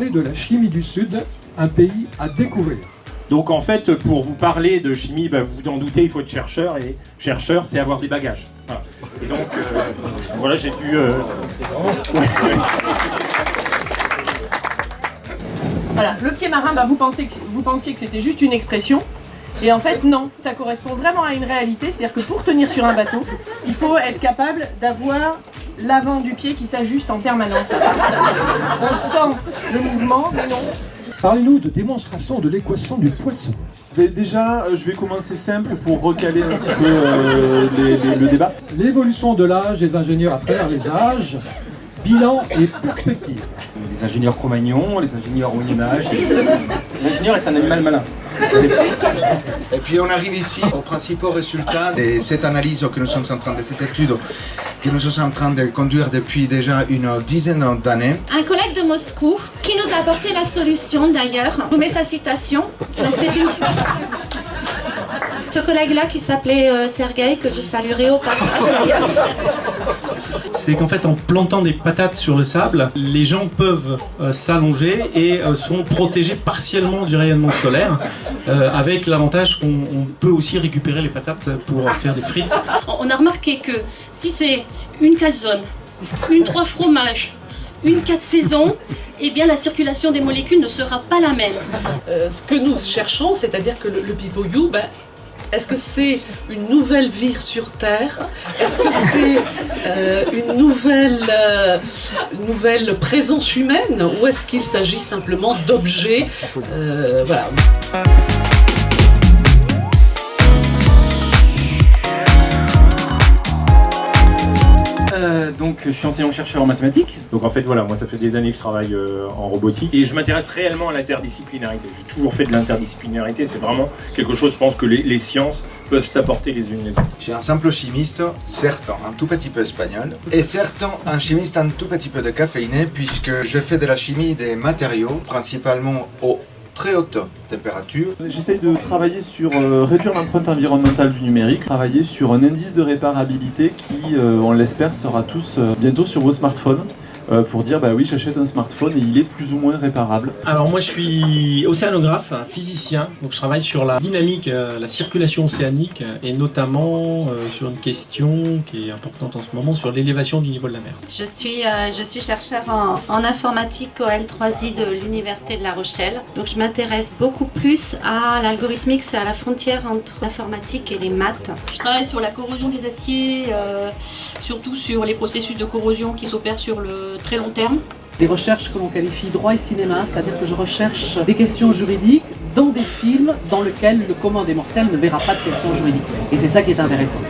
parler de la chimie du Sud, un pays à découvrir. Donc en fait, pour vous parler de chimie, vous vous en doutez, il faut être chercheur, et chercheur, c'est avoir des bagages. Voilà. Et donc, voilà, j'ai dû... Voilà, le pied marin, vous pensiez que c'était juste une expression, et en fait non, ça correspond vraiment à une réalité, c'est-à-dire que pour tenir sur un bateau, il faut être capable d'avoir l'avant du pied qui s'ajuste en permanence. On sent le mouvement, mais non. Parlez-nous de démonstration de l'équation du poisson. Déjà, je vais commencer simple pour recaler un petit peu le débat. L'évolution de l'âge des ingénieurs à travers les âges, bilan et perspective. Les ingénieurs Cro-Magnon, les ingénieurs au Moyen-Âge. L'ingénieur est un animal malin. Et puis on arrive ici aux principaux résultats de cette analyse que nous sommes en train de cette étude que nous sommes en train de conduire depuis déjà une dizaine d'années. Un collègue de Moscou qui nous a apporté la solution d'ailleurs. Je vous mets sa citation. Donc c'est une... Ce collègue-là qui s'appelait Sergueï, que je saluerai au passage d'ailleurs. C'est qu'en fait, en plantant des patates sur le sable, les gens peuvent s'allonger et sont protégés partiellement du rayonnement solaire, avec l'avantage qu'on peut aussi récupérer les patates pour faire des frites. On a remarqué que si c'est une calzone, une 3 fromages, une 4 saisons, eh bien la circulation des molécules ne sera pas la même. Ce que nous cherchons, c'est-à-dire que le pipoyou, est-ce que c'est une nouvelle vie sur Terre? Est-ce que c'est une nouvelle présence humaine? Ou est-ce qu'il s'agit simplement d'objets? Voilà. Donc je suis enseignant-chercheur en mathématiques. Donc en fait voilà, moi ça fait des années que je travaille en robotique et je m'intéresse réellement à l'interdisciplinarité. J'ai toujours fait de l'interdisciplinarité, c'est vraiment quelque chose, je pense que les sciences peuvent s'apporter les unes les autres. Je suis un simple chimiste, certes un tout petit peu espagnol, et certes un chimiste un tout petit peu décaféiné puisque je fais de la chimie des matériaux, principalement au très haute température. J'essaye de travailler sur réduire l'empreinte environnementale du numérique, travailler sur un indice de réparabilité qui, on l'espère, sera tous bientôt sur vos smartphones. Pour dire oui, j'achète un smartphone et il est plus ou moins réparable. Alors moi je suis océanographe, physicien, donc je travaille sur la dynamique, la circulation océanique et notamment sur une question qui est importante en ce moment, sur l'élévation du niveau de la mer. Je suis chercheur en informatique au L3I de l'Université de La Rochelle. Donc je m'intéresse beaucoup plus à l'algorithmique, c'est à la frontière entre l'informatique et les maths. Je travaille sur la corrosion des aciers, surtout sur les processus de corrosion qui s'opèrent sur le très long terme. Des recherches que l'on qualifie droit et cinéma, c'est-à-dire que je recherche des questions juridiques dans des films dans lesquels le commun des mortels ne verra pas de questions juridiques. Et c'est ça qui est intéressant.